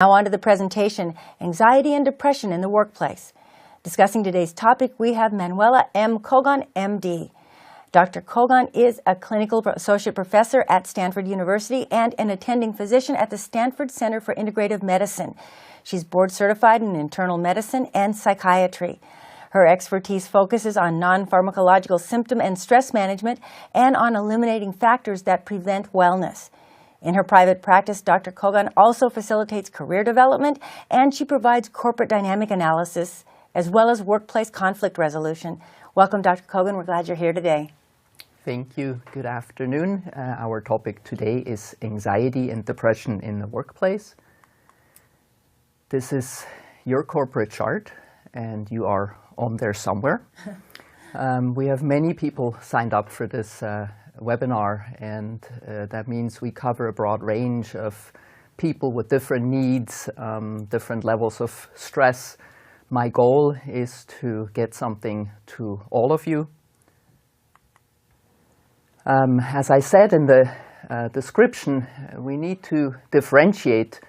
Now on to the presentation, Anxiety and Depression in the Workplace. Discussing today's topic, we have Manuela M. Kogon, MD. Dr. Kogon is a clinical associate professor at Stanford University and an attending physician at the Stanford Center for Integrative Medicine. She's board certified in internal medicine and psychiatry. Her expertise focuses on non-pharmacological symptom and stress management and on eliminating factors that prevent wellness. In her private practice, Dr. Kogon also facilitates career development, and she provides corporate dynamic analysis as well as workplace conflict resolution. Welcome, Dr. Kogon. We're glad you're here today. Thank you. Good afternoon. Our topic today is anxiety and depression in the workplace. This is your corporate chart, and you are on there somewhere. We have many people signed up for this webinar, and that means we cover a broad range of people with different needs, different levels of stress. My goal is to get something to all of you. As I said in the description, we need to differentiate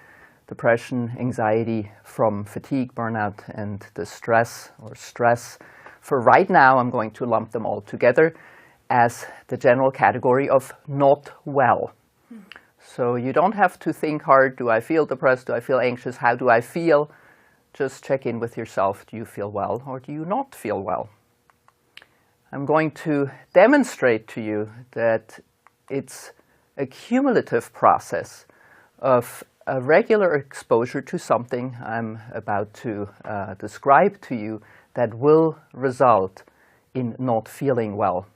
depression, anxiety from fatigue, burnout, and distress or stress. For right now, I'm going to lump them all together as the general category of not well. So you don't have to think hard, do I feel depressed, do I feel anxious, how do I feel? Just check in with yourself, do you feel well or do you not feel well? I'm going to demonstrate to you that it's a cumulative process of a regular exposure to something I'm about to describe to you that will result in not feeling well.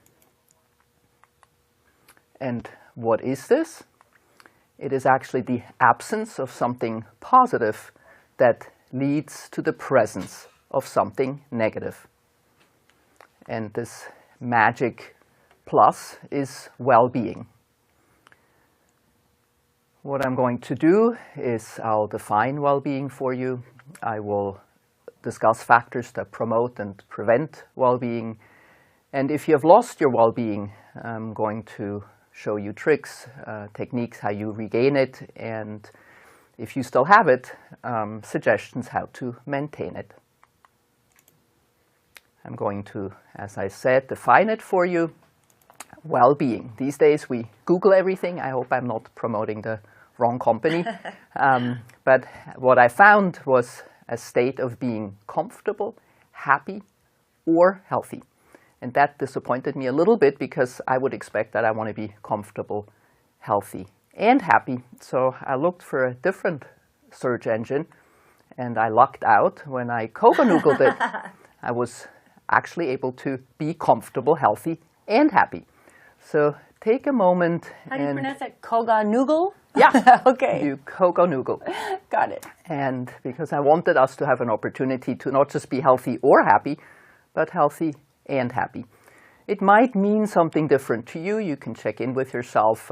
And what is this? It is actually the absence of something positive that leads to the presence of something negative. And this magic plus is well-being. What I'm going to do is I'll define well-being for you. I will discuss factors that promote and prevent well-being. And if you have lost your well-being, I'm going to show you tricks, techniques, how you regain it, and if you still have it, suggestions how to maintain it. I'm going to, as I said, define it for you. Well-being. These days we Google everything. I hope I'm not promoting the wrong company. But what I found was a state of being comfortable, happy, or healthy. And that disappointed me a little bit because I would expect that I want to be comfortable, healthy, and happy. So I looked for a different search engine, and I lucked out. When I Kogon-Googled it, I was actually able to be comfortable, healthy, and happy. So take a moment. How do you pronounce that? Kogon-Noogle? Yeah. Okay. You Kogon-Noogle. Got it. And because I wanted us to have an opportunity to not just be healthy or happy, but healthy and happy. It might mean something different to you. You can check in with yourself.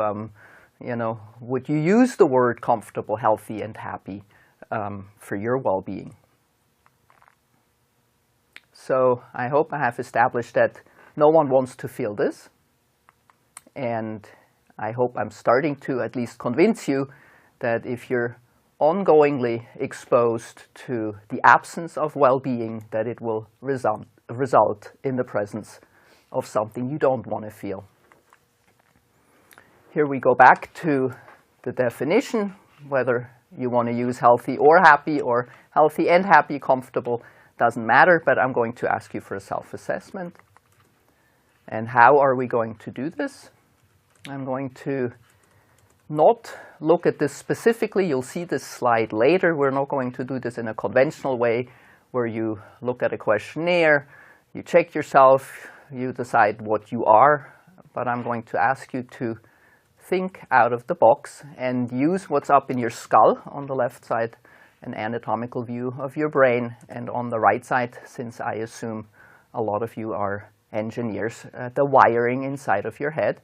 Would you use the word comfortable, healthy, and happy for your well-being? So I hope I have established that no one wants to feel this. And I hope I'm starting to at least convince you that if you're ongoingly exposed to the absence of well-being, that it will result in the presence of something you don't want to feel. Here we go back to the definition, whether you want to use healthy or healthy and happy, comfortable, doesn't matter, but I'm going to ask you for a self-assessment. And how are we going to do this? I'm going to not look at this specifically. You'll see this slide later. We're not going to do this in a conventional way where you look at a questionnaire, you check yourself, you decide what you are. But I'm going to ask you to think out of the box and use what's up in your skull on the left side, an anatomical view of your brain, and on the right side, since I assume a lot of you are engineers, the wiring inside of your head.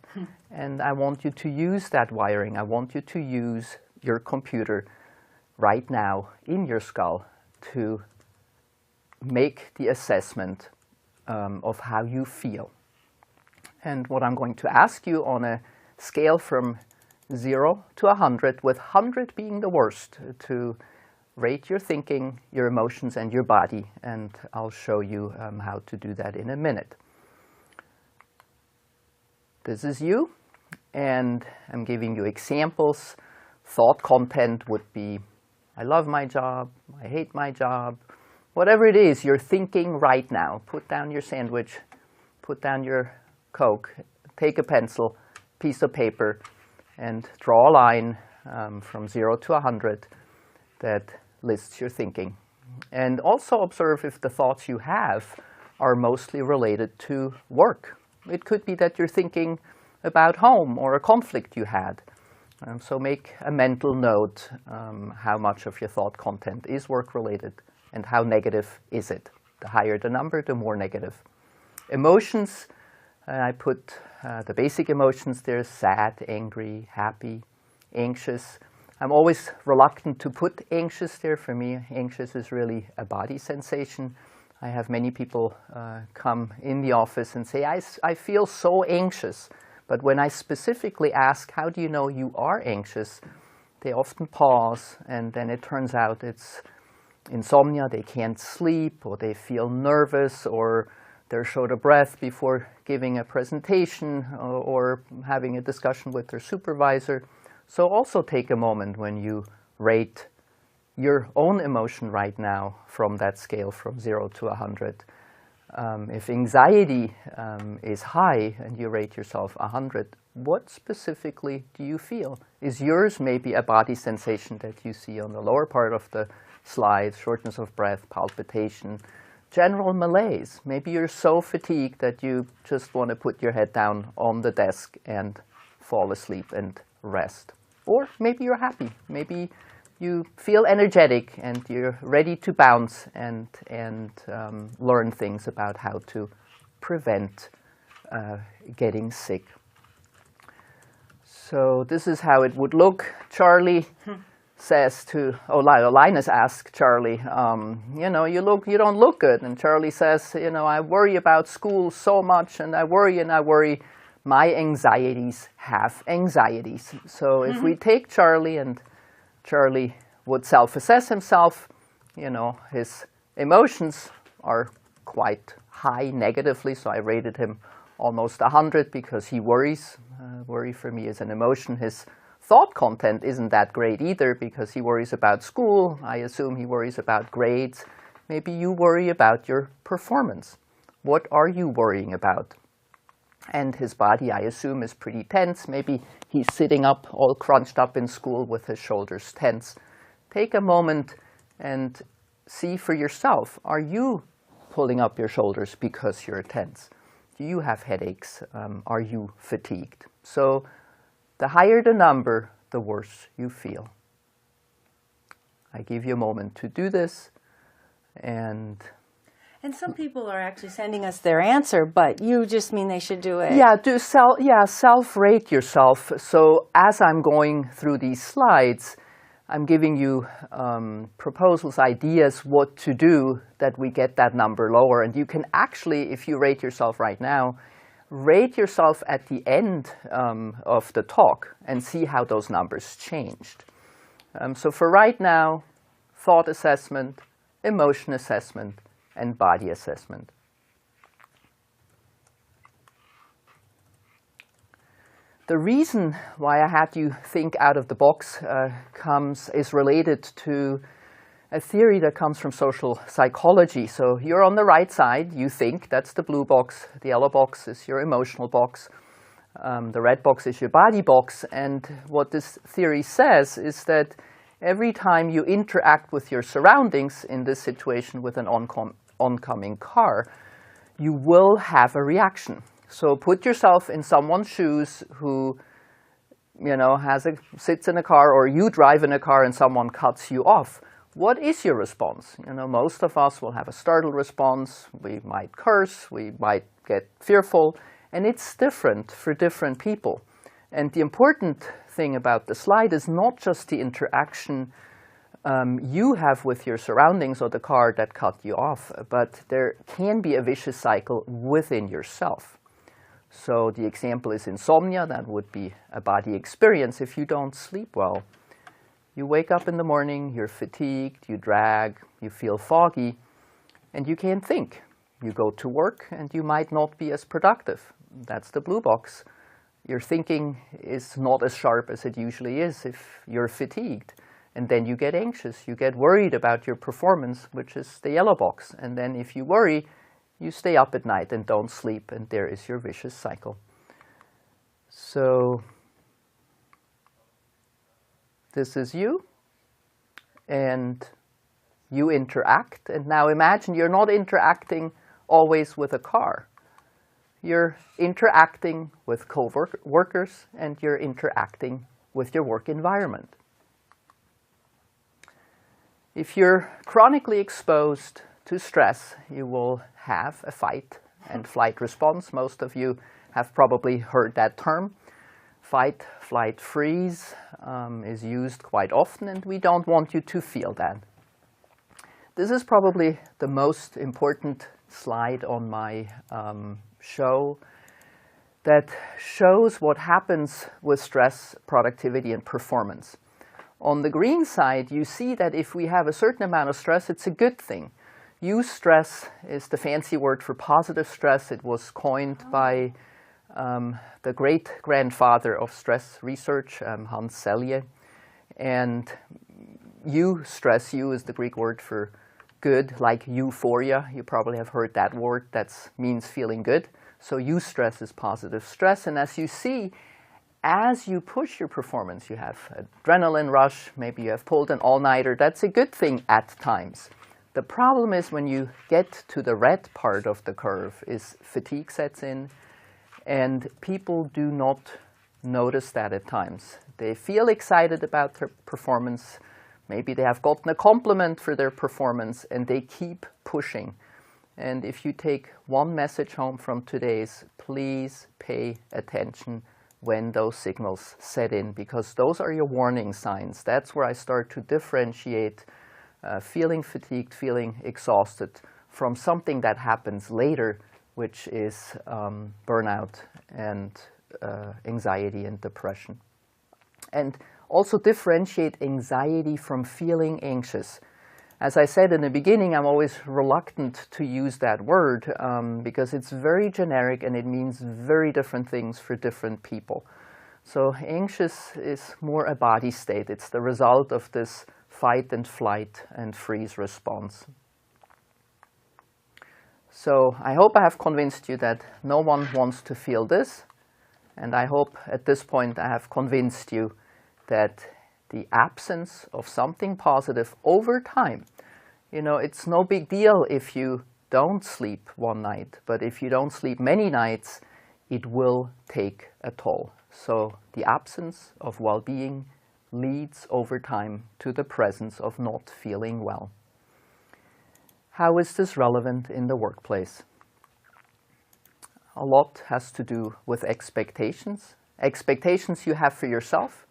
And I want you to use that wiring. I want you to use your computer right now in your skull to make the assessment of how you feel. And what I'm going to ask you on a scale from 0 to 100, with 100 being the worst, to rate your thinking, your emotions, and your body, and I'll show you how to do that in a minute. This is you, and I'm giving you examples. Thought content would be, I love my job, I hate my job, whatever it is you're thinking right now. Put down your sandwich, put down your Coke, take a pencil, piece of paper, and draw a line from 0 to 100 that lists your thinking. And also observe if the thoughts you have are mostly related to work. It could be that you're thinking about home or a conflict you had. So make a mental note how much of your thought content is work-related and how negative is it. The higher the number, the more negative. Emotions, I put the basic emotions there: sad, angry, happy, anxious. I'm always reluctant to put anxious there. For me, anxious is really a body sensation. I have many people come in the office and say, I feel so anxious. But when I specifically ask, how do you know you are anxious? They often pause, and then it turns out it's insomnia, they can't sleep, or they feel nervous, or they're short of breath before giving a presentation or having a discussion with their supervisor. So also take a moment when you rate your own emotion right now from that scale from 0 to 100. If anxiety is high and you rate yourself 100, what specifically do you feel? Is yours maybe a body sensation that you see on the lower part of the slide, shortness of breath, palpitation, general malaise? Maybe you're so fatigued that you just want to put your head down on the desk and fall asleep and rest. Or maybe you're happy. Maybe you feel energetic and you're ready to bounce and learn things about how to prevent getting sick. So this is how it would look. Charlie says to, Linus asks Charlie, you don't look good. And Charlie says, I worry about school so much, and I worry. My anxieties have anxieties. So if we take Charlie, and Charlie would self-assess himself, his emotions are quite high negatively, so I rated him almost 100 because he worries. Worry for me is an emotion. His thought content isn't that great either because he worries about school. I assume he worries about grades. Maybe you worry about your performance. What are you worrying about? And his body, I assume, is pretty tense. Maybe he's sitting up all crunched up in school with his shoulders tense. Take a moment and see for yourself. Are you pulling up your shoulders because you're tense? Do you have headaches? Are you fatigued? So the higher the number, the worse you feel. I give you a moment to do this. And some people are actually sending us their answer, but you just mean they should do it. Self-rate yourself. So as I'm going through these slides, I'm giving you proposals, ideas, what to do that we get that number lower. And you can actually, if you rate yourself right now, rate yourself at the end of the talk and see how those numbers changed. So for right now, thought assessment, emotion assessment, and body assessment. The reason why I had you think out of the box is related to a theory that comes from social psychology. So you're on the right side, you think, that's the blue box. The yellow box is your emotional box. The red box is your body box. And what this theory says is that every time you interact with your surroundings, in this situation with an oncoming car, you will have a reaction. So put yourself in someone's shoes who, sits in a car, or you drive in a car and someone cuts you off. What is your response? Most of us will have a startled response. We might curse, we might get fearful, and it's different for different people. And the important thing about the slide is not just the interaction you have with your surroundings or the car that cut you off, but there can be a vicious cycle within yourself. So the example is insomnia. That would be a body experience. If you don't sleep well, You wake up in the morning, you're fatigued, you drag, you feel foggy, and you can't think. You go to work and you might not be as productive. That's the blue box. Your thinking is not as sharp as it usually is if you're fatigued. And then you get anxious, you get worried about your performance, which is the yellow box. And then if you worry, you stay up at night and don't sleep, and there is your vicious cycle. So this is you, and you interact. And now imagine you're not interacting always with a car. You're interacting with co-workers, and you're interacting with your work environment. If you're chronically exposed to stress, you will have a fight and flight response. Most of you have probably heard that term. Fight, flight, freeze is used quite often, and we don't want you to feel that. This is probably the most important slide on my show that shows what happens with stress, productivity, and performance. On the green side, you see that if we have a certain amount of stress, it's a good thing. Eustress is the fancy word for positive stress. It was coined by the great-grandfather of stress research, Hans Selye. And eustress, eu is the Greek word for good, like euphoria. You probably have heard that word. That means feeling good. So eustress is positive stress. And as you see, as you push your performance, you have adrenaline rush, maybe you have pulled an all-nighter. That's a good thing at times. The problem is when you get to the red part of the curve is fatigue sets in, and people do not notice that at times. They feel excited about their performance. Maybe they have gotten a compliment for their performance, and they keep pushing. And if you take one message home from today's, please pay attention when those signals set in, because those are your warning signs. That's where I start to differentiate feeling fatigued, feeling exhausted from something that happens later, which is burnout and anxiety and depression. And also differentiate anxiety from feeling anxious. As I said in the beginning, I'm always reluctant to use that word because it's very generic and it means very different things for different people. So anxious is more a body state. It's the result of this fight and flight and freeze response. So I hope I have convinced you that no one wants to feel this. And I hope at this point I have convinced you that the absence of something positive over time, you know, it's no big deal if you don't sleep one night, but if you don't sleep many nights, it will take a toll. So the absence of well-being leads over time to the presence of not feeling well. How is this relevant in the workplace? A lot has to do with expectations. Expectations you have for yourself,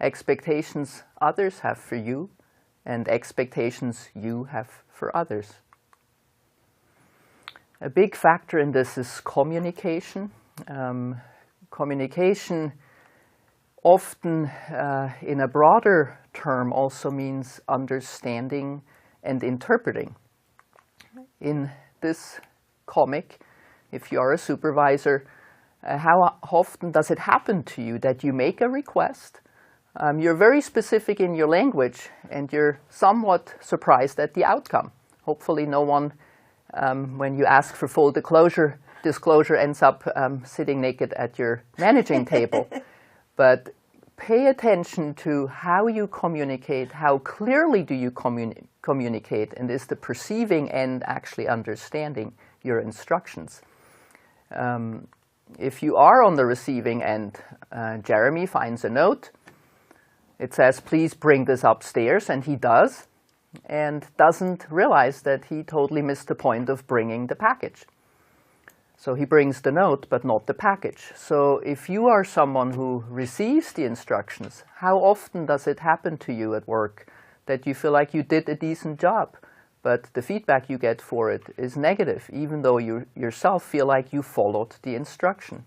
expectations others have for you, and expectations you have for others. A big factor in this is communication. Communication often, in a broader term, also means understanding and interpreting. In this comic, if you are a supervisor, how often does it happen to you that you make a request? You're very specific in your language, and you're somewhat surprised at the outcome. Hopefully no one, when you ask for full disclosure ends up sitting naked at your managing table. But pay attention to how you communicate, how clearly do you communicate, and is the perceiving end actually understanding your instructions? If you are on the receiving end, Jeremy finds a note. It says, please bring this upstairs, and he does, and doesn't realize that he totally missed the point of bringing the package. So he brings the note, but not the package. So if you are someone who receives the instructions, how often does it happen to you at work that you feel like you did a decent job, but the feedback you get for it is negative, even though you yourself feel like you followed the instruction?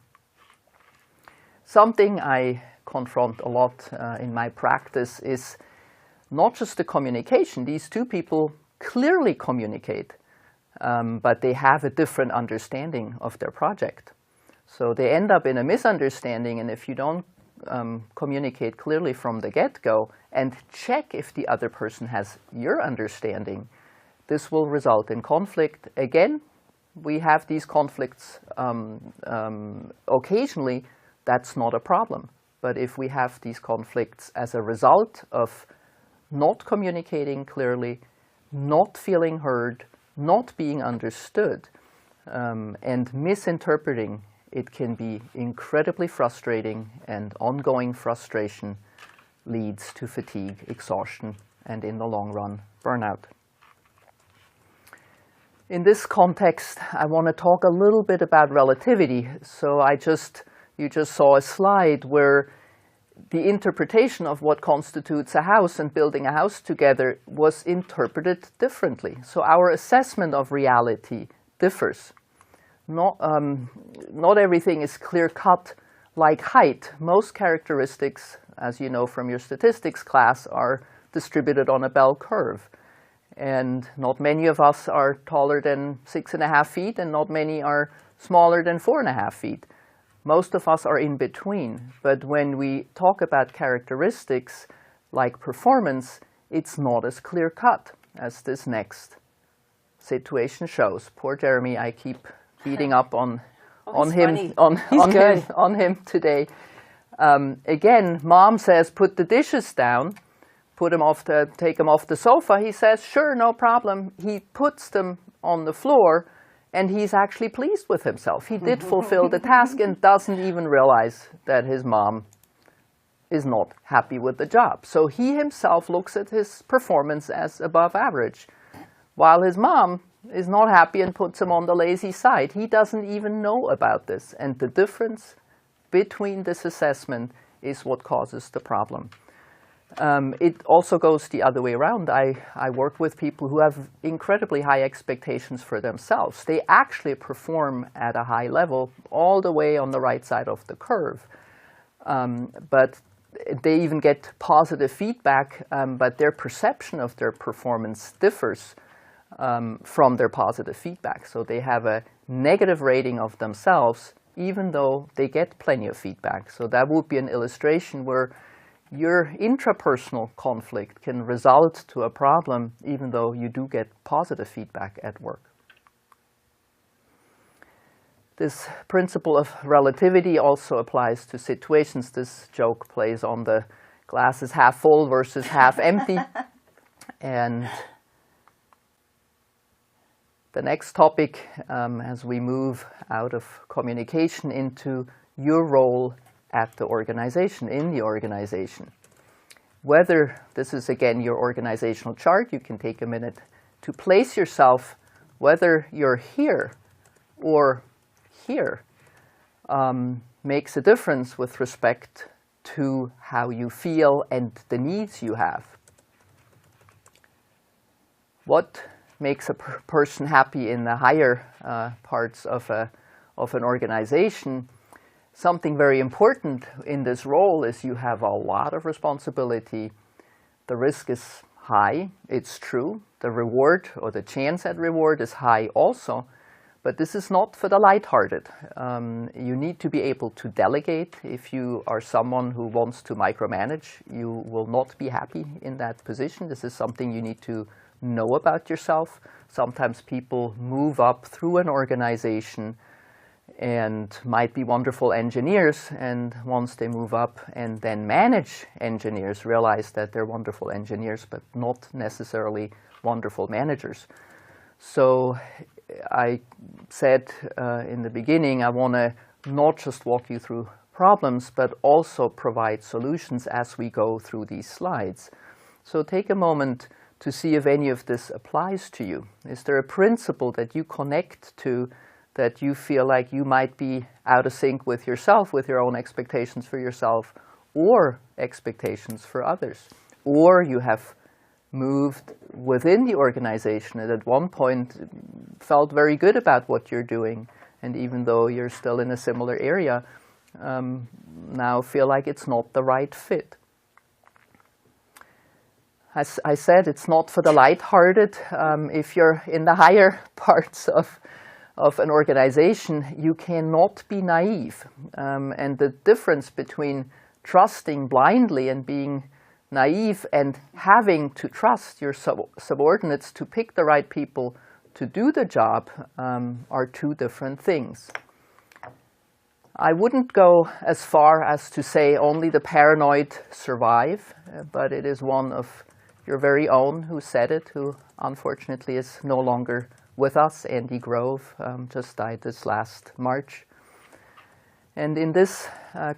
Something I confront a lot in my practice is not just the communication. These two people clearly communicate, but they have a different understanding of their project. So they end up in a misunderstanding, and if you don't communicate clearly from the get-go and check if the other person has your understanding, this will result in conflict. Again, we have these conflicts occasionally. That's not a problem. But if we have these conflicts as a result of not communicating clearly, not feeling heard, not being understood, and misinterpreting, it can be incredibly frustrating, and ongoing frustration leads to fatigue, exhaustion, and in the long run, burnout. In this context, I want to talk a little bit about relativity. So you just saw a slide where the interpretation of what constitutes a house and building a house together was interpreted differently. So our assessment of reality differs. Not everything is clear-cut like height. Most characteristics, as you know from your statistics class, are distributed on a bell curve. And not many of us are taller than 6.5 feet, and not many are smaller than 4.5 feet. Most of us are in between. But when we talk about characteristics like performance, it's not as clear-cut as this next situation shows. Poor Jeremy, I keep beating up on him today. Again, mom says, put the dishes down, take them off the sofa. He says, sure, no problem. He puts them on the floor, and he's actually pleased with himself. He did fulfill the task and doesn't even realize that his mom is not happy with the job. So he himself looks at his performance as above average, while his mom is not happy and puts him on the lazy side. He doesn't even know about this. And the difference between this assessment is what causes the problem. It also goes the other way around. I work with people who have incredibly high expectations for themselves. They actually perform at a high level all the way on the right side of the curve. But they even get positive feedback, but their perception of their performance differs from their positive feedback. So they have a negative rating of themselves, even though they get plenty of feedback. So that would be an illustration where your intrapersonal conflict can result to a problem, even though you do get positive feedback at work. This principle of relativity also applies to situations. This joke plays on the glass is half full versus half empty. And the next topic, as we move out of communication into your role at the organization, in the organization. Whether this is, again, your organizational chart, you can take a minute to place yourself, whether you're here or here, makes a difference with respect to how you feel and the needs you have. What makes a person happy in the higher parts of an organization? Something very important in this role is you have a lot of responsibility. The risk is high, it's true. The reward or the chance at reward is high also. But this is not for the lighthearted. You need to be able to delegate. If you are someone who wants to micromanage, you will not be happy in that position. This is something you need to know about yourself. Sometimes people move up through an organization and might be wonderful engineers, and once they move up and then manage engineers, realize that they're wonderful engineers, but not necessarily wonderful managers. So I said in the beginning, I want to not just walk you through problems, but also provide solutions as we go through these slides. So take a moment to see if any of this applies to you. Is there a principle that you connect to that you feel like you might be out of sync with yourself, with your own expectations for yourself, or expectations for others? Or you have moved within the organization and at one point felt very good about what you're doing, and even though you're still in a similar area, now feel like it's not the right fit. As I said, it's not for the lighthearted. If you're in the higher parts of an organization, you cannot be naive. And the difference between trusting blindly and being naive and having to trust your subordinates to pick the right people to do the job are two different things. I wouldn't go as far as to say only the paranoid survive, but it is one of your very own who said it, who unfortunately is no longer with us. Andy Grove just died this last March. And in this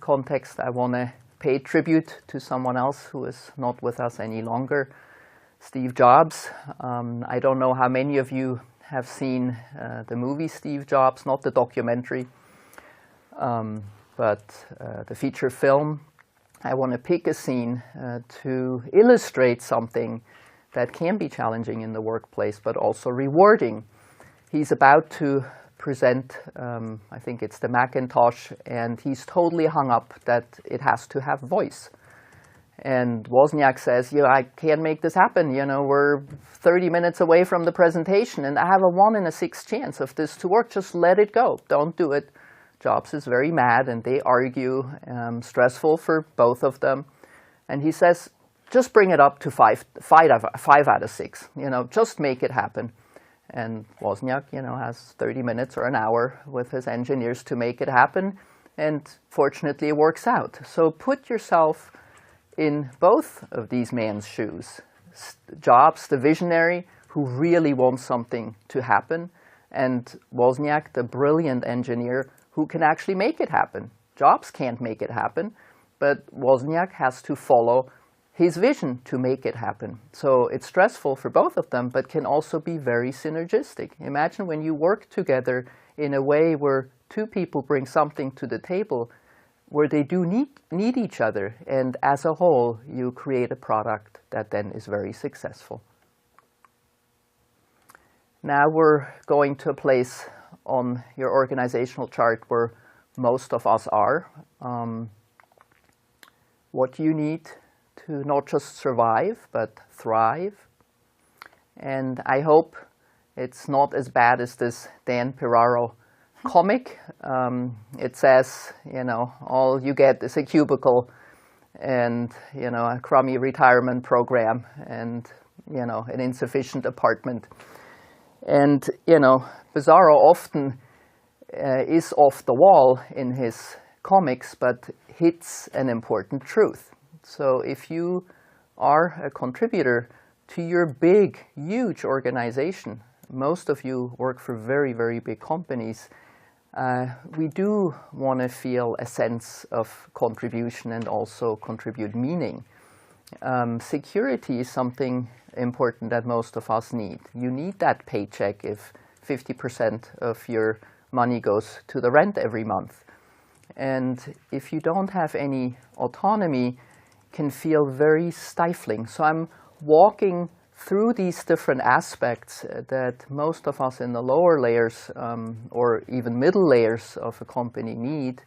context, I want to pay tribute to someone else who is not with us any longer, Steve Jobs. I don't know how many of you have seen the movie Steve Jobs, not the documentary, but the feature film. I want to pick a scene to illustrate something that can be challenging in the workplace, but also rewarding. He's about to present, I think it's the Macintosh, and he's totally hung up that it has to have voice. And Wozniak says, I can't make this happen. We're 30 minutes away from the presentation, and I have a 1 in 6 chance of this to work. Just let it go. Don't do it. Jobs is very mad, and they argue, stressful for both of them. And he says, just bring it up to 5 out of 6. Just make it happen. And Wozniak, has 30 minutes or an hour with his engineers to make it happen. And fortunately, it works out. So put yourself in both of these men's shoes. Jobs, the visionary, who really wants something to happen, and Wozniak, the brilliant engineer, who can actually make it happen. Jobs can't make it happen, but Wozniak has to follow his vision to make it happen. So it's stressful for both of them, but can also be very synergistic. Imagine when you work together in a way where two people bring something to the table where they do need each other, and as a whole, you create a product that then is very successful. Now we're going to a place on your organizational chart where most of us are. What you need to not just survive, but thrive. And I hope it's not as bad as this Dan Piraro comic. It says, all you get is a cubicle and, a crummy retirement program and, an insufficient apartment. And, Bizarro often is off the wall in his comics, but hits an important truth. So if you are a contributor to your big, huge organization, most of you work for very, very big companies, we do want to feel a sense of contribution and also contribute meaning. Security is something important that most of us need. You need that paycheck if 50% of your money goes to the rent every month. And if you don't have any autonomy, it can feel very stifling. So I'm walking through these different aspects that most of us in the lower layers or even middle layers of a company need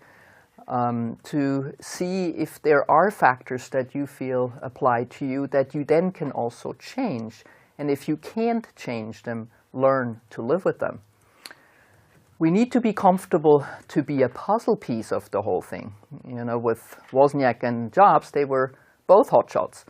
to see if there are factors that you feel apply to you that you then can also change. And if you can't change them, learn to live with them. We need to be comfortable to be a puzzle piece of the whole thing. With Wozniak and Jobs, they were both hotshots.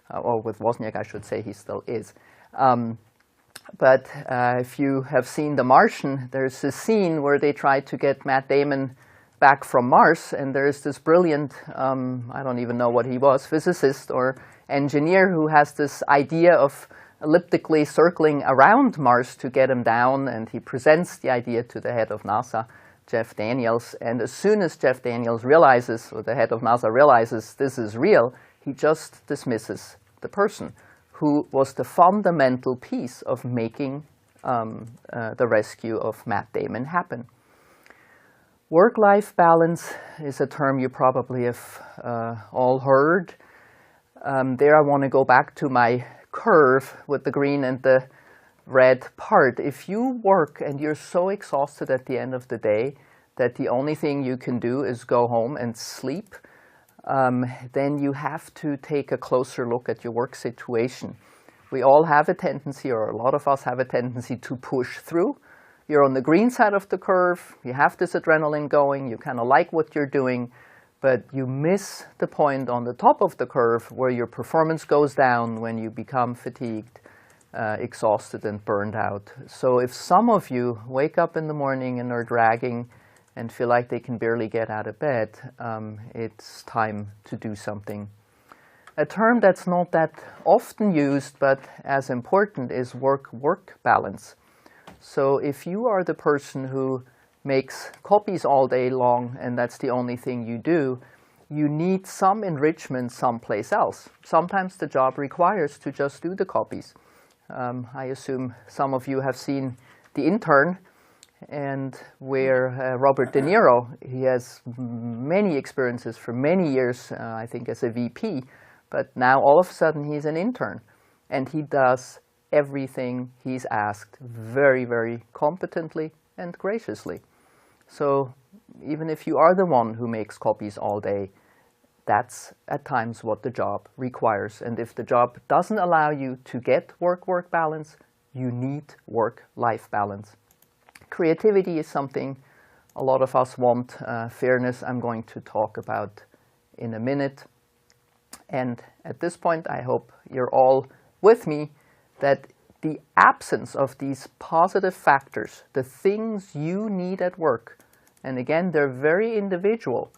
Or with Wozniak, I should say, he still is. But if you have seen The Martian, there's a scene where they try to get Matt Damon back from Mars, and there's this brilliant, I don't even know what he was, physicist or engineer who has this idea of elliptically circling around Mars to get him down, and he presents the idea to the head of NASA, Jeff Daniels, and as soon as Jeff Daniels realizes, or the head of NASA realizes this is real, he just dismisses the person who was the fundamental piece of making the rescue of Matt Damon happen. Work-life balance is a term you probably have all heard. There I want to go back to my curve with the green and the red part. If you work and you're so exhausted at the end of the day that the only thing you can do is go home and sleep, then you have to take a closer look at your work situation. We all have a tendency, or a lot of us have a tendency, to push through. You're on the green side of the curve, you have this adrenaline going, you kind of like what you're doing, but you miss the point on the top of the curve where your performance goes down when you become fatigued, exhausted and burned out. So if some of you wake up in the morning and are dragging and feel like they can barely get out of bed, it's time to do something. A term that's not that often used but as important is work-work balance. So if you are the person who makes copies all day long and that's the only thing you do, you need some enrichment someplace else. Sometimes the job requires to just do the copies. I assume some of you have seen The Intern, and where Robert De Niro, he has many experiences for many years, I think as a VP, but now all of a sudden he's an intern and he does everything he's asked very, very competently and graciously. So even if you are the one who makes copies all day, that's at times what the job requires. And if the job doesn't allow you to get work-work balance, you need work-life balance. Creativity is something a lot of us want. Fairness I'm going to talk about in a minute. And at this point, I hope you're all with me that the absence of these positive factors, the things you need at work, and again, they're very individual,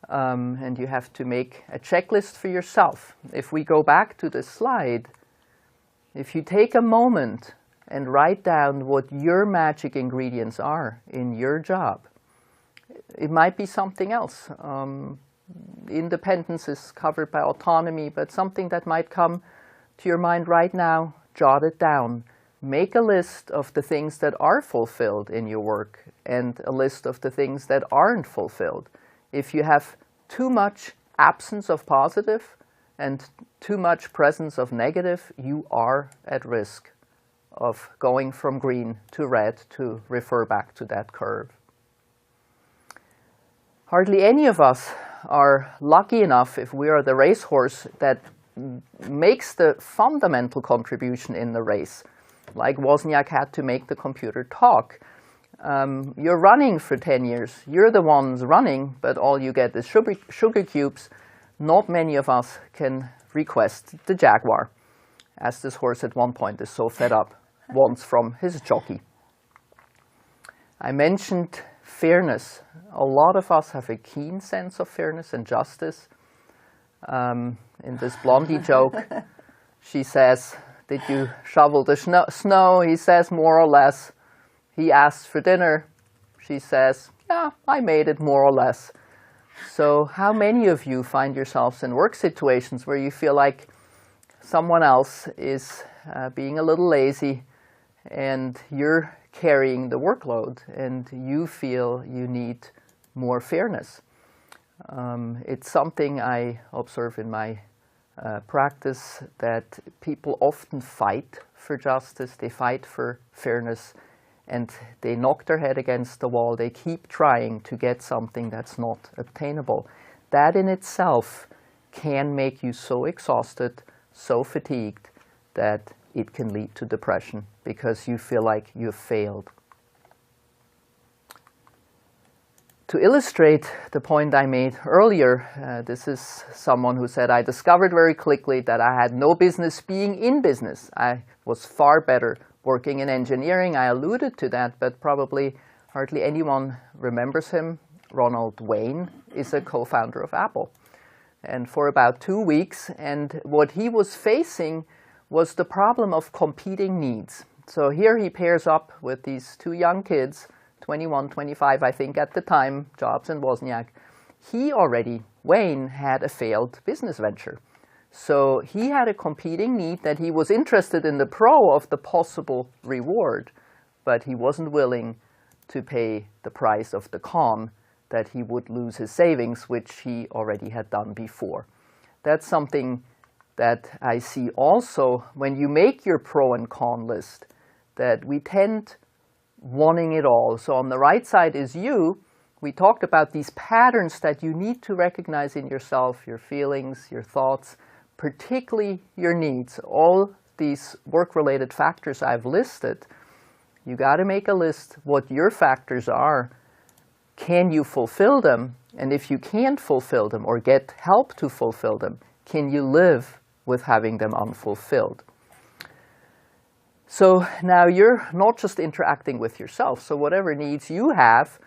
and you have to make a checklist for yourself. If we go back to the slide, if you take a moment and write down what your magic ingredients are in your job, it might be something else. Independence is covered by autonomy, but something that might come to your mind right now, jot it down. Make a list of the things that are fulfilled in your work and a list of the things that aren't fulfilled. If you have too much absence of positive and too much presence of negative, you are at risk of going from green to red, to refer back to that curve. Hardly any of us are lucky enough, if we are the racehorse that makes the fundamental contribution in the race, like Wozniak had to make the computer talk. You're running for 10 years. You're the ones running, but all you get is sugar cubes. Not many of us can request the Jaguar, as this horse at one point is so fed up once from his jockey. I mentioned fairness. A lot of us have a keen sense of fairness and justice. In this Blondie joke, she says, "Did you shovel the snow?" He says, "More or less." He asks for dinner. She says, "Yeah, I made it more or less." So how many of you find yourselves in work situations where you feel like someone else is being a little lazy and you're carrying the workload and you feel you need more fairness? It's something I observe in my practice, that people often fight for justice, they fight for fairness, and they knock their head against the wall. They keep trying to get something that's not obtainable. That in itself can make you so exhausted, so fatigued, that it can lead to depression because you feel like you've failed. To illustrate the point I made earlier, this is someone who said, "I discovered very quickly that I had no business being in business. I was far better working in engineering." I alluded to that, but probably hardly anyone remembers him. Ronald Wayne is a co-founder of Apple. And for about 2 weeks, and what he was facing was the problem of competing needs. So here he pairs up with these two young kids, 21, 25, I think at the time, Jobs and Wozniak. Wayne had a failed business venture. So he had a competing need that he was interested in the pro of the possible reward, but he wasn't willing to pay the price of the con, that he would lose his savings, which he already had done before. That's something that I see also when you make your pro and con list, that we tend wanting it all. So on the right side is you we talked about these patterns that you need to recognize in yourself, your feelings, your thoughts, particularly your needs. All these work-related factors I've listed, you got to make a list what your factors are. Can you fulfill them? And if you can't fulfill them or get help to fulfill them, can you live with having them unfulfilled? So now you're not just interacting with yourself. So whatever needs you have,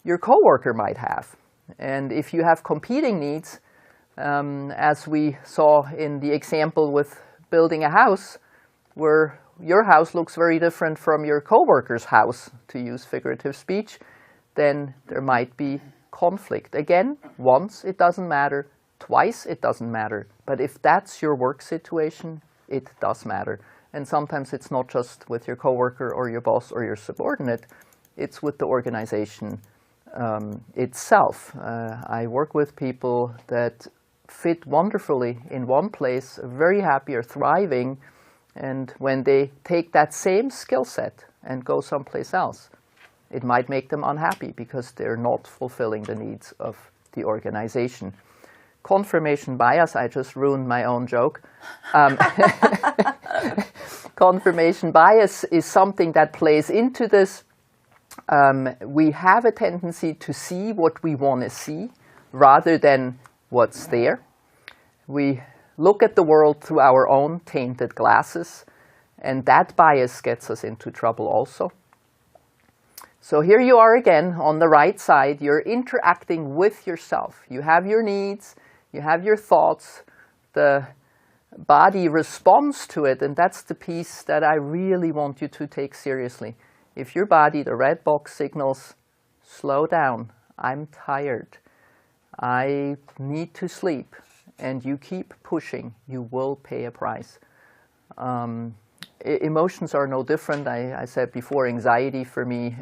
your coworker might have. And if you have competing needs, as we saw in the example with building a house, where your house looks very different from your coworker's house, to use figurative speech, then there might be conflict. Again, once it doesn't matter, twice it doesn't matter. But if that's your work situation, it does matter. And sometimes it's not just with your coworker or your boss or your subordinate, it's with the organization itself. I work with people that fit wonderfully in one place, very happy or thriving, and when they take that same skill set and go someplace else, it might make them unhappy because they're not fulfilling the needs of the organization. Confirmation bias, I just ruined my own joke. Confirmation bias is something that plays into this. We have a tendency to see what we want to see rather than what's there. We look at the world through our own tainted glasses, and that bias gets us into trouble also. So here you are again on the right side. You're interacting with yourself. You have your needs, you have your thoughts, the body responds to it, and that's the piece that I really want you to take seriously. If your body, the red box, signals, slow down, I'm tired, I need to sleep, and you keep pushing, you will pay a price. Emotions are no different. I said before, anxiety for me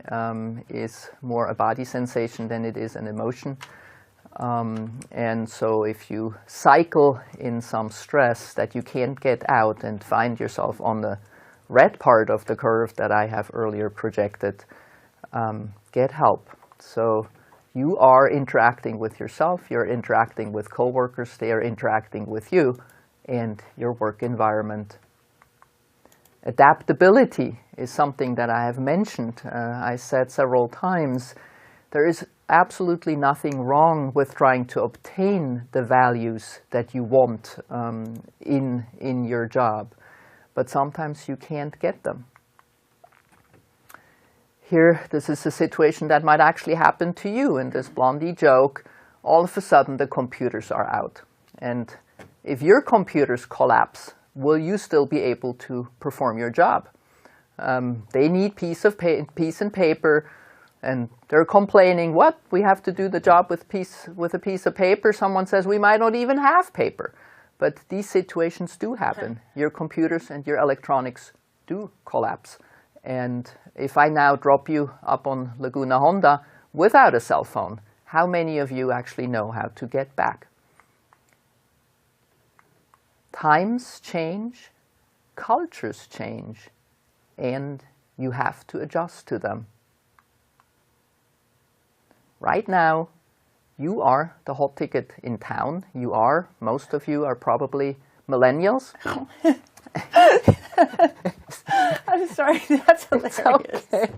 is more a body sensation than it is an emotion. And so if you cycle in some stress that you can't get out and find yourself on the red part of the curve that I have earlier projected, get help. So you are interacting with yourself, you're interacting with coworkers, they are interacting with you and your work environment. Adaptability is something that I have mentioned. I said several times, there is absolutely nothing wrong with trying to obtain the values that you want in your job, but sometimes you can't get them. Here, this is a situation that might actually happen to you in this Blondie joke. All of a sudden, the computers are out. And if your computers collapse, will you still be able to perform your job? They need piece and paper, and they're complaining, what? We have to do the job with a piece of paper? Someone says we might not even have paper. But these situations do happen. Your computers and your electronics do collapse. And if I now drop you up on Laguna Honda without a cell phone, how many of you actually know how to get back? Times change, cultures change, and you have to adjust to them. Right now, you are the hot ticket in town. You are, most of you are probably millennials. I'm sorry, that's hilarious. Okay.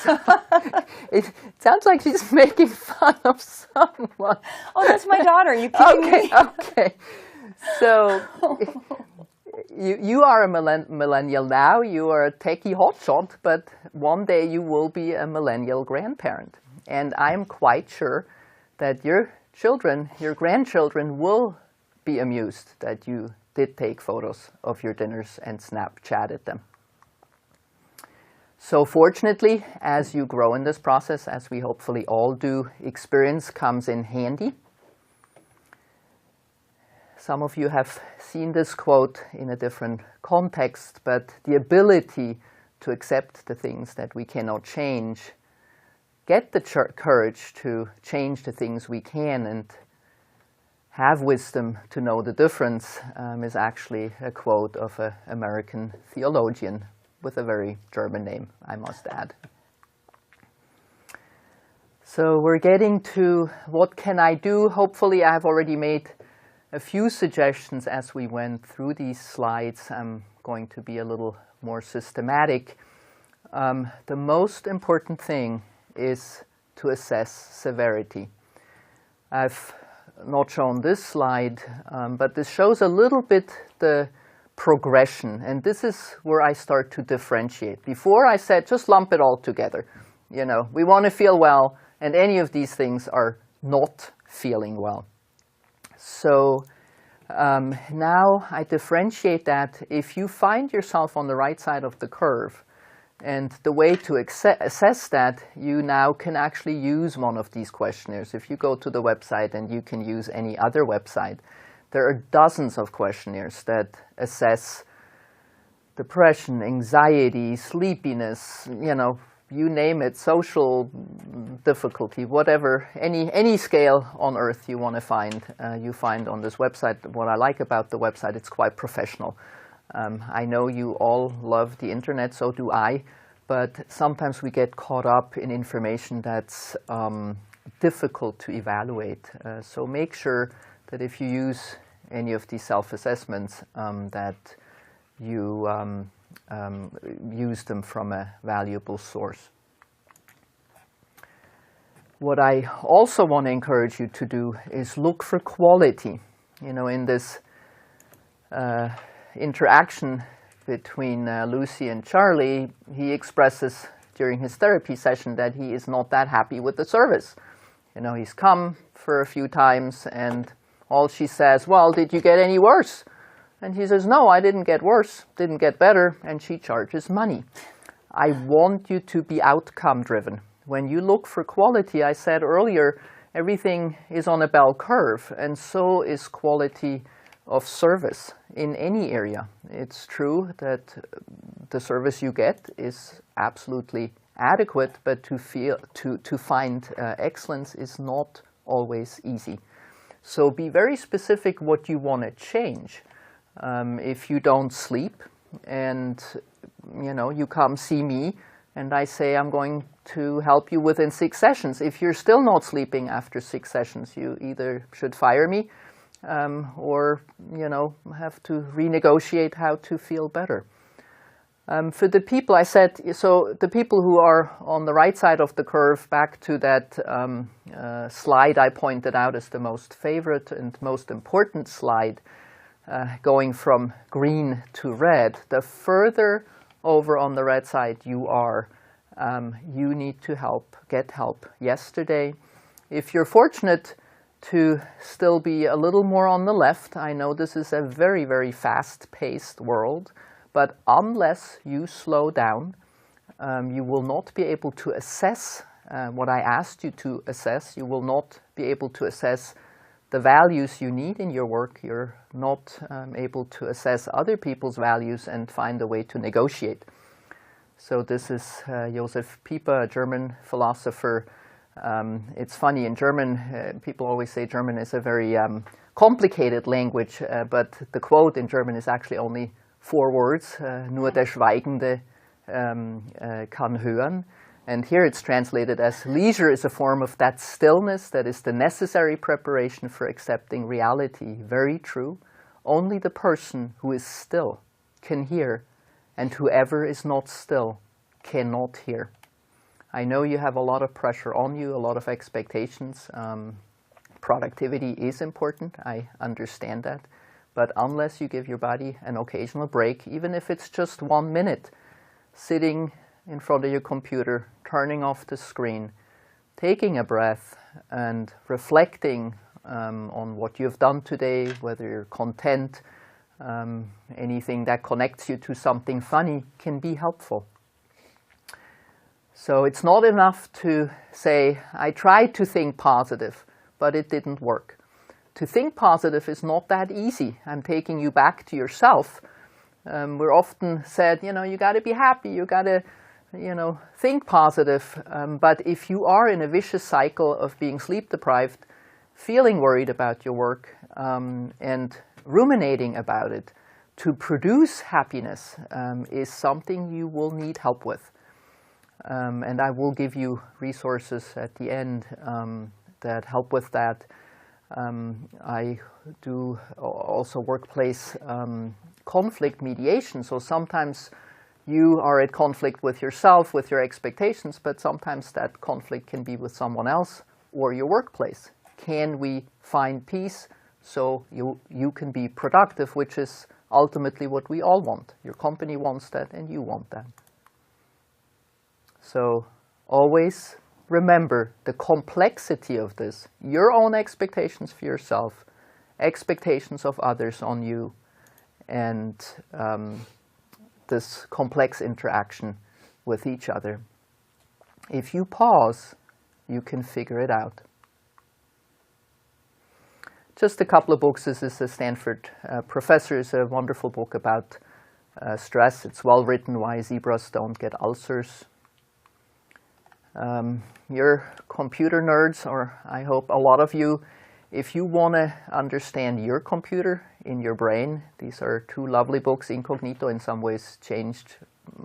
So, it sounds like she's making fun of someone. Oh, that's my daughter. You kidding me? Okay. So you are a millennial now. You are a techie hotshot, but one day you will be a millennial grandparent. And I'm quite sure that your children, your grandchildren, will be amused that you did take photos of your dinners and Snapchatted them. So fortunately, as you grow in this process, as we hopefully all do, experience comes in handy. Some of you have seen this quote in a different context, but the ability to accept the things that we cannot change, get the courage to change the things we can, and have wisdom to know the difference is actually a quote of an American theologian with a very German name, I must add. So we're getting to what can I do? Hopefully I have already made a few suggestions as we went through these slides. I'm going to be a little more systematic. The most important thing is to assess severity. I've not shown this slide, but this shows a little bit the progression, and this is where I start to differentiate. Before I said just lump it all together. You know, we want to feel well, and any of these things are not feeling well. So now I differentiate that. If you find yourself on the right side of the curve, and the way to assess that, you now can actually use one of these questionnaires. If you go to the website, and you can use any other website, there are dozens of questionnaires that assess depression, anxiety, sleepiness, you know, you name it, social difficulty, whatever, any scale on earth you want to find, you find on this website. What I like about the website, it's quite professional. I know you all love the internet, so do I, but sometimes we get caught up in information that's difficult to evaluate. So make sure that if you use any of these self-assessments, that you use them from a valuable source. What I also want to encourage you to do is look for quality. You know, in this interaction between Lucy and Charlie, he expresses during his therapy session that he is not that happy with the service. You know, he's come for a few times, and all she says, well, did you get any worse? And he says, no, I didn't get worse, didn't get better, and she charges money. I want you to be outcome driven. When you look for quality, I said earlier, everything is on a bell curve, and so is quality of service in any area. It's true that the service you get is absolutely adequate, but to find excellence is not always easy. So be very specific what you want to change. If you don't sleep and you know you come see me and I say I'm going to help you within 6 sessions, if you're still not sleeping after 6 sessions, you either should fire me or you know have to renegotiate how to feel better. For the people I said, so the people who are on the right side of the curve, back to that slide I pointed out as the most favorite and most important slide, going from green to red, the further over on the red side you are, you need to get help yesterday. If you're fortunate to still be a little more on the left, I know this is a very, very fast-paced world, but unless you slow down, you will not be able to assess what I asked you to assess. You will not be able to assess the values you need in your work. You're not able to assess other people's values and find a way to negotiate. So this is Josef Pieper, a German philosopher. It's funny, in German, people always say German is a very complicated language, but the quote in German is actually only 4 words, nur der Schweigende kann hören. And here it's translated as, leisure is a form of that stillness that is the necessary preparation for accepting reality. Very true. Only the person who is still can hear, and whoever is not still cannot hear. I know you have a lot of pressure on you, a lot of expectations. Productivity is important, I understand that. But unless you give your body an occasional break, even if it's just 1 minute, sitting in front of your computer, turning off the screen, taking a breath and reflecting on what you've done today, whether you're content, anything that connects you to something funny can be helpful. So it's not enough to say, I tried to think positive, but it didn't work. To think positive is not that easy. I'm taking you back to yourself. We're often said, you know, you got to be happy, you got to, you know, think positive. But if you are in a vicious cycle of being sleep deprived, feeling worried about your work, and ruminating about it, to produce happiness is something you will need help with. And I will give you resources at the end that help with that. I do also workplace conflict mediation. So sometimes you are at conflict with yourself, with your expectations, but sometimes that conflict can be with someone else or your workplace. Can we find peace so you can be productive, which is ultimately what we all want. Your company wants that and you want that. So always remember the complexity of this, your own expectations for yourself, expectations of others on you, and this complex interaction with each other. If you pause, you can figure it out. Just a couple of books. This is a Stanford professor. It's a wonderful book about stress. It's well written, Why Zebras Don't Get Ulcers. You're computer nerds, or I hope a lot of you. If you want to understand your computer in your brain, these are two lovely books. Incognito in some ways changed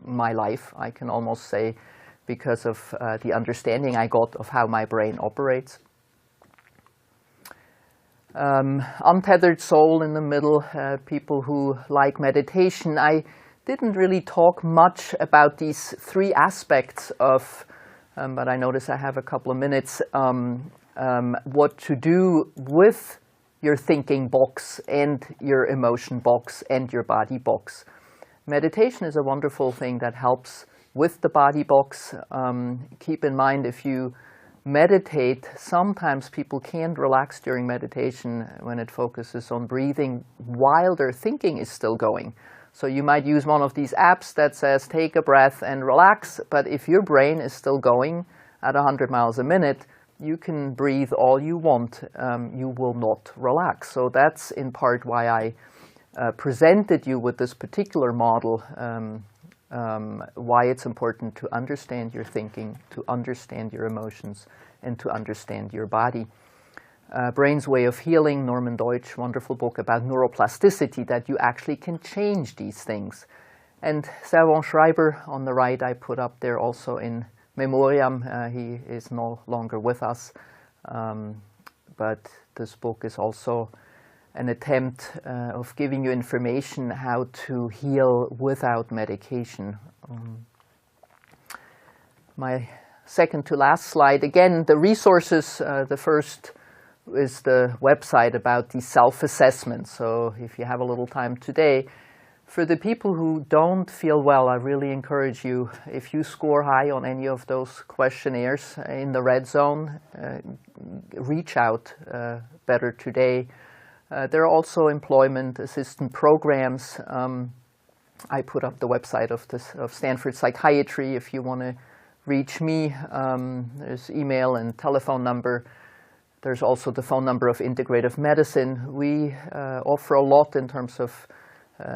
my life, I can almost say, because of the understanding I got of how my brain operates. Untethered Soul in the middle, people who like meditation. I didn't really talk much about these three aspects of, but I notice I have a couple of minutes, what to do with your thinking box and your emotion box and your body box. Meditation is a wonderful thing that helps with the body box. Keep in mind, if you meditate, sometimes people can't relax during meditation when it focuses on breathing while their thinking is still going. So you might use one of these apps that says take a breath and relax, but if your brain is still going at 100 miles a minute, you can breathe all you want, you will not relax. So that's in part why I presented you with this particular model, why it's important to understand your thinking, to understand your emotions, and to understand your body. Brain's Way of Healing, Norman Deutsch, wonderful book about neuroplasticity, that you actually can change these things. And Servan Schreiber on the right, I put up there also in memoriam. He is no longer with us, but this book is also an attempt of giving you information how to heal without medication. My second to last slide, again, the resources. The first is the website about the self-assessment. So if you have a little time today, for the people who don't feel well, I really encourage you, if you score high on any of those questionnaires in the red zone, reach out Better Today. There are also employment assistance programs. I put up the website of Stanford Psychiatry if you want to reach me. There's email and telephone number. There's also the phone number of Integrative Medicine. We offer a lot in terms of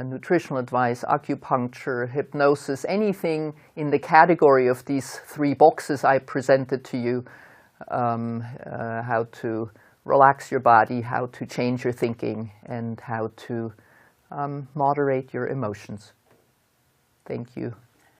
nutritional advice, acupuncture, hypnosis, anything in the category of these three boxes I presented to you, how to relax your body, how to change your thinking, and how to moderate your emotions. Thank you.